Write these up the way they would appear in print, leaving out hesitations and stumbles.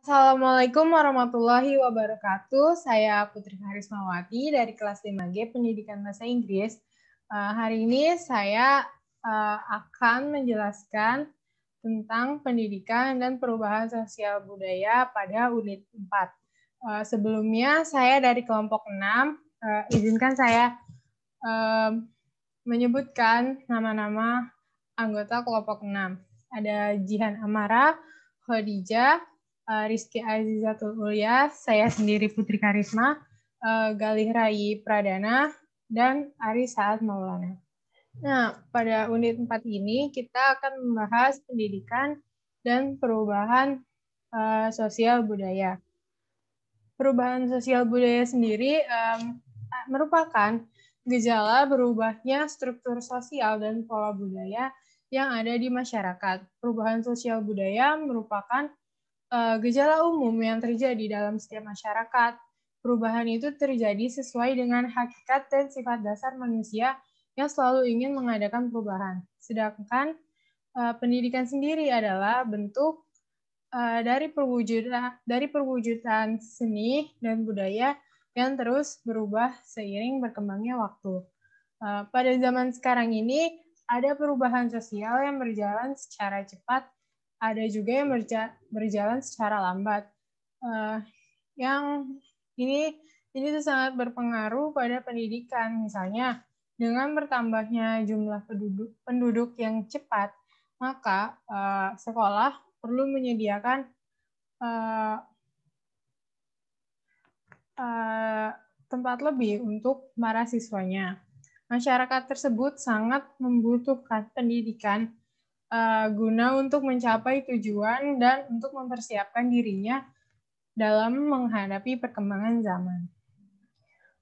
Assalamualaikum warahmatullahi wabarakatuh. Saya Putri Karismawati dari kelas 5G Pendidikan Bahasa Inggris. Hari ini saya akan menjelaskan tentang pendidikan dan perubahan sosial budaya pada unit 4. Sebelumnya saya dari kelompok 6, izinkan saya menyebutkan nama-nama anggota kelompok 6. Ada Jihan Amara, Khadijah, Rizky Azizatul Ulya, saya sendiri Putri Karisma, Galih Rai Pradana, dan Ari Saad Maulana. Nah, pada unit 4 ini kita akan membahas pendidikan dan perubahan sosial budaya. Perubahan sosial budaya sendiri merupakan gejala berubahnya struktur sosial dan pola budaya yang ada di masyarakat. Perubahan sosial budaya merupakan gejala umum yang terjadi dalam setiap masyarakat. Perubahan itu terjadi sesuai dengan hakikat dan sifat dasar manusia yang selalu ingin mengadakan perubahan. Sedangkan pendidikan sendiri adalah bentuk dari perwujudan seni dan budaya yang terus berubah seiring berkembangnya waktu. Pada zaman sekarang ini, ada perubahan sosial yang berjalan secara cepat, ada juga yang berjalan secara lambat. Yang ini tuh sangat berpengaruh pada pendidikan. Misalnya, dengan bertambahnya jumlah penduduk yang cepat, maka sekolah perlu menyediakan tempat lebih untuk para siswanya. Masyarakat tersebut sangat membutuhkan pendidikan guna untuk mencapai tujuan dan untuk mempersiapkan dirinya dalam menghadapi perkembangan zaman.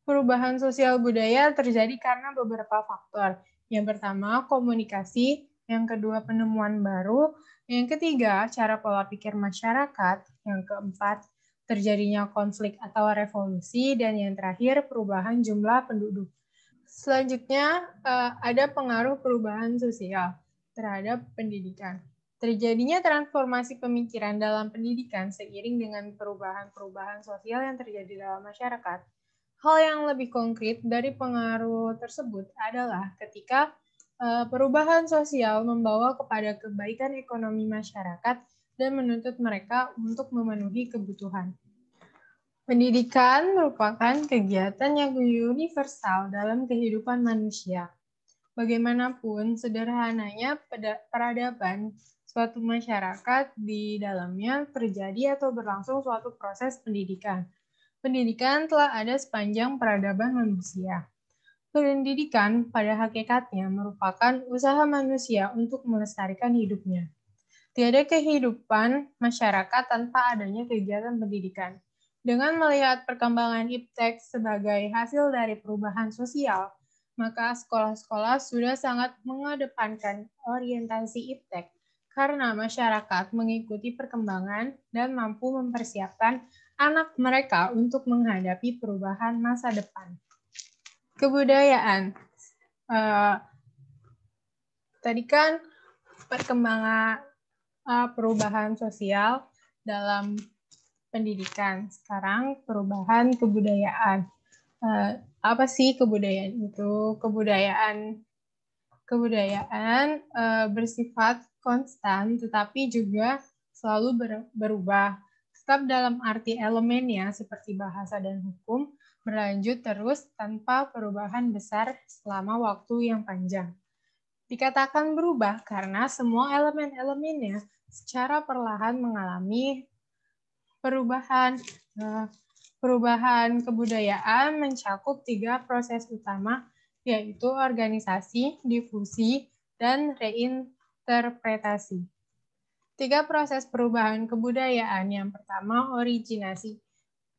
Perubahan sosial budaya terjadi karena beberapa faktor. Yang pertama, komunikasi. Yang kedua, penemuan baru. Yang ketiga, cara pola pikir masyarakat. Yang keempat, terjadinya konflik atau revolusi. Dan yang terakhir, perubahan jumlah penduduk. Selanjutnya, ada pengaruh perubahan sosial terhadap pendidikan. Terjadinya transformasi pemikiran dalam pendidikan seiring dengan perubahan-perubahan sosial yang terjadi dalam masyarakat. Hal yang lebih konkret dari pengaruh tersebut adalah ketika perubahan sosial membawa kepada kebaikan ekonomi masyarakat dan menuntut mereka untuk memenuhi kebutuhan. Pendidikan merupakan kegiatan yang universal dalam kehidupan manusia. Bagaimanapun sederhananya peradaban suatu masyarakat, di dalamnya terjadi atau berlangsung suatu proses pendidikan. Pendidikan telah ada sepanjang peradaban manusia. Pendidikan pada hakikatnya merupakan usaha manusia untuk melestarikan hidupnya. Tiada kehidupan masyarakat tanpa adanya kegiatan pendidikan. Dengan melihat perkembangan iptek sebagai hasil dari perubahan sosial, maka sekolah-sekolah sudah sangat mengedepankan orientasi iptek karena masyarakat mengikuti perkembangan dan mampu mempersiapkan anak mereka untuk menghadapi perubahan masa depan. Kebudayaan. Tadi kan perkembangan perubahan sosial dalam pendidikan. Sekarang perubahan kebudayaan. Apa sih kebudayaan itu? Kebudayaan bersifat konstan, tetapi juga selalu berubah. Tetap dalam arti elemennya seperti bahasa dan hukum, berlanjut terus tanpa perubahan besar selama waktu yang panjang. Dikatakan berubah karena semua elemen-elemennya secara perlahan mengalami perubahan. Perubahan kebudayaan mencakup 3 proses utama, yaitu organisasi, difusi, dan reinterpretasi. 3 proses perubahan kebudayaan. Yang pertama, originasi.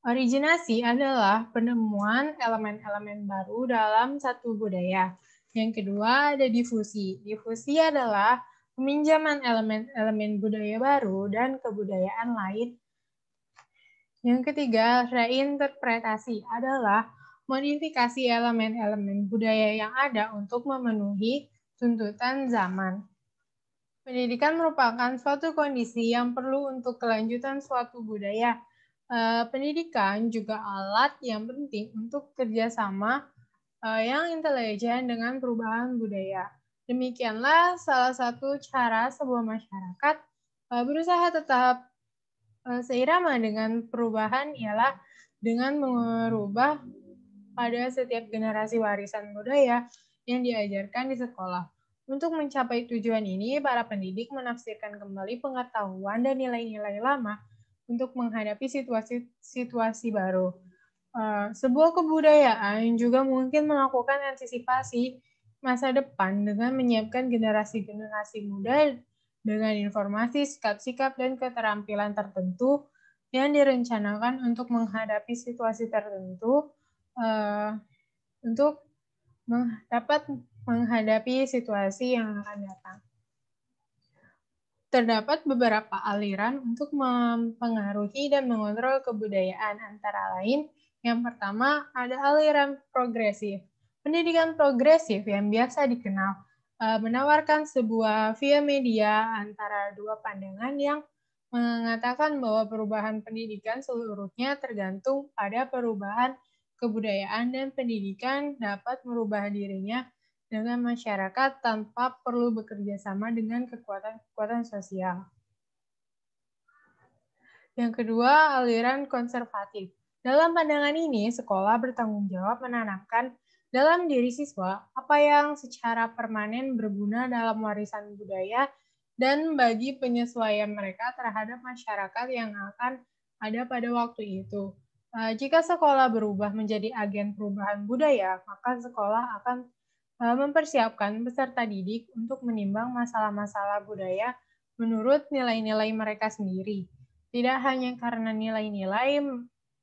Originasi adalah penemuan elemen-elemen baru dalam satu budaya. Yang kedua, ada difusi. Difusi adalah peminjaman elemen-elemen budaya baru dan kebudayaan lain. Yang ketiga, reinterpretasi adalah modifikasi elemen-elemen budaya yang ada untuk memenuhi tuntutan zaman. Pendidikan merupakan suatu kondisi yang perlu untuk kelanjutan suatu budaya. Pendidikan juga alat yang penting untuk kerjasama yang intelijen dengan perubahan budaya. Demikianlah salah satu cara sebuah masyarakat berusaha tetap seirama dengan perubahan ialah dengan merubah pada setiap generasi warisan budaya yang diajarkan di sekolah. Untuk mencapai tujuan ini, para pendidik menafsirkan kembali pengetahuan dan nilai-nilai lama untuk menghadapi situasi baru. Sebuah kebudayaan juga mungkin melakukan antisipasi masa depan dengan menyiapkan generasi-generasi muda dengan informasi, sikap-sikap, dan keterampilan tertentu yang direncanakan untuk menghadapi situasi tertentu untuk dapat menghadapi situasi yang akan datang. Terdapat beberapa aliran untuk mempengaruhi dan mengontrol kebudayaan, antara lain yang pertama ada aliran progresif. Pendidikan progresif yang biasa dikenal menawarkan sebuah via media antara dua pandangan yang mengatakan bahwa perubahan pendidikan seluruhnya tergantung pada perubahan kebudayaan dan pendidikan dapat merubah dirinya dengan masyarakat tanpa perlu bekerja sama dengan kekuatan-kekuatan sosial. Yang kedua, aliran konservatif. Dalam pandangan ini, sekolah bertanggung jawab menanamkan dalam diri siswa apa yang secara permanen berguna dalam warisan budaya dan bagi penyesuaian mereka terhadap masyarakat yang akan ada pada waktu itu. Jika sekolah berubah menjadi agen perubahan budaya, maka sekolah akan mempersiapkan peserta didik untuk menimbang masalah-masalah budaya menurut nilai-nilai mereka sendiri. Tidak hanya karena nilai-nilai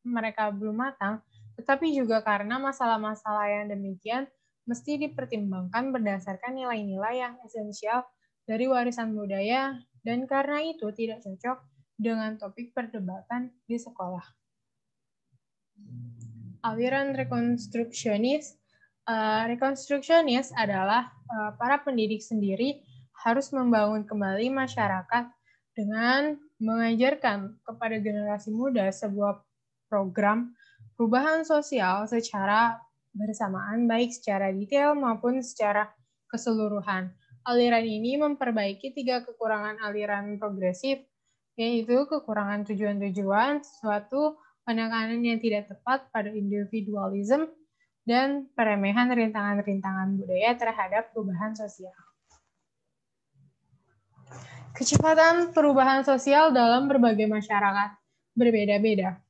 mereka belum matang, tetapi juga karena masalah-masalah yang demikian mesti dipertimbangkan berdasarkan nilai-nilai yang esensial dari warisan budaya dan karena itu tidak cocok dengan topik perdebatan di sekolah. Aliran rekonstruksionis. Rekonstruksionis adalah para pendidik sendiri harus membangun kembali masyarakat dengan mengajarkan kepada generasi muda sebuah program perubahan sosial secara bersamaan, baik secara detail maupun secara keseluruhan. Aliran ini memperbaiki 3 kekurangan aliran progresif, yaitu kekurangan tujuan-tujuan, suatu penekanan yang tidak tepat pada individualisme, dan peremehan rintangan-rintangan budaya terhadap perubahan sosial. Kecepatan perubahan sosial dalam berbagai masyarakat berbeda-beda.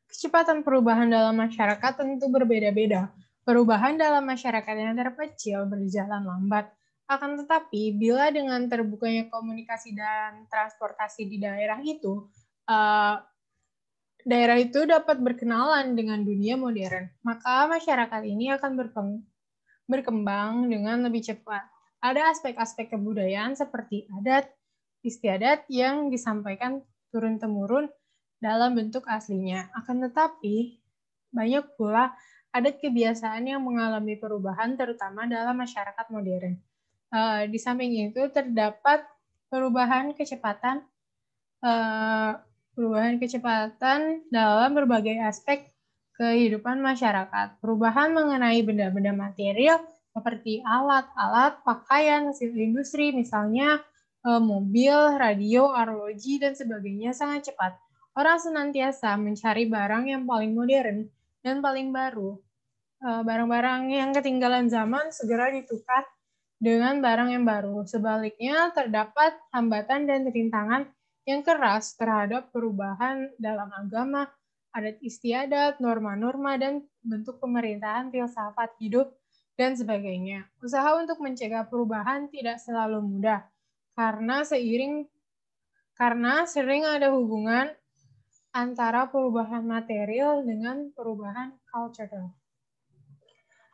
Kecepatan perubahan dalam masyarakat tentu berbeda-beda. Perubahan dalam masyarakat yang terkecil berjalan lambat. Akan tetapi, bila dengan terbukanya komunikasi dan transportasi di daerah itu dapat berkenalan dengan dunia modern, maka masyarakat ini akan berkembang dengan lebih cepat. Ada aspek-aspek kebudayaan seperti adat, istiadat yang disampaikan turun-temurun dalam bentuk aslinya. Akan tetapi, banyak pula adat kebiasaan yang mengalami perubahan, terutama dalam masyarakat modern. Di samping itu, terdapat perubahan kecepatan dalam berbagai aspek kehidupan masyarakat. Perubahan mengenai benda-benda material seperti alat-alat, pakaian, hasil industri, misalnya mobil, radio, arloji, dan sebagainya sangat cepat. Orang senantiasa mencari barang yang paling modern dan paling baru. Barang-barang yang ketinggalan zaman segera ditukar dengan barang yang baru. Sebaliknya, terdapat hambatan dan rintangan yang keras terhadap perubahan dalam agama, adat istiadat, norma-norma, dan bentuk pemerintahan, filsafat hidup, dan sebagainya. Usaha untuk mencegah perubahan tidak selalu mudah, karena sering ada hubungan antara perubahan material dengan perubahan cultural.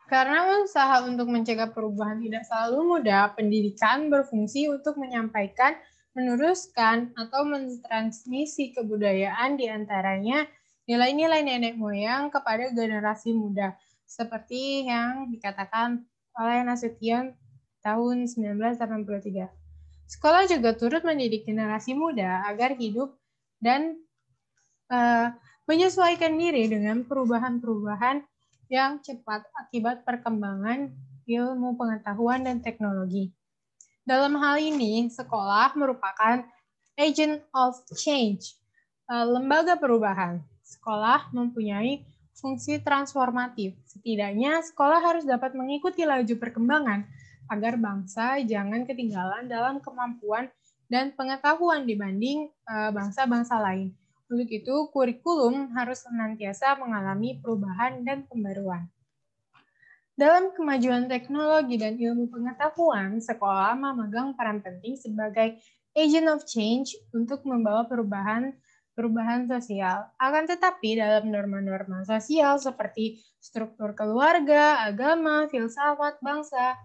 Karena usaha untuk mencegah perubahan tidak selalu mudah, pendidikan berfungsi untuk menyampaikan, meneruskan, atau mentransmisi kebudayaan di antaranya nilai-nilai nenek moyang kepada generasi muda, seperti yang dikatakan oleh Nasution tahun 1983. Sekolah juga turut mendidik generasi muda agar hidup dan menyesuaikan diri dengan perubahan-perubahan yang cepat akibat perkembangan ilmu pengetahuan dan teknologi. Dalam hal ini, sekolah merupakan agent of change, lembaga perubahan. Sekolah mempunyai fungsi transformatif. Setidaknya, sekolah harus dapat mengikuti laju perkembangan agar bangsa jangan ketinggalan dalam kemampuan dan pengetahuan dibanding bangsa-bangsa lain. Untuk itu, kurikulum harus senantiasa mengalami perubahan dan pembaruan. Dalam kemajuan teknologi dan ilmu pengetahuan, sekolah memegang peran penting sebagai agent of change untuk membawa perubahan sosial. Akan tetapi dalam norma-norma sosial seperti struktur keluarga, agama, filsafat, bangsa,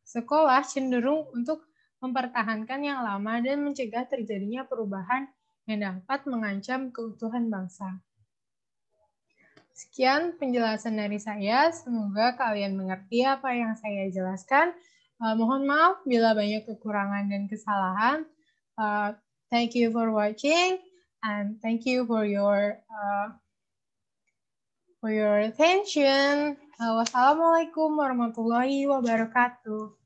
sekolah cenderung untuk mempertahankan yang lama dan mencegah terjadinya perubahan yang dapat mengancam keutuhan bangsa. Sekian penjelasan dari saya, semoga kalian mengerti apa yang saya jelaskan. Mohon maaf bila banyak kekurangan dan kesalahan. Thank you for watching and thank you for your attention. Wassalamualaikum warahmatullahi wabarakatuh.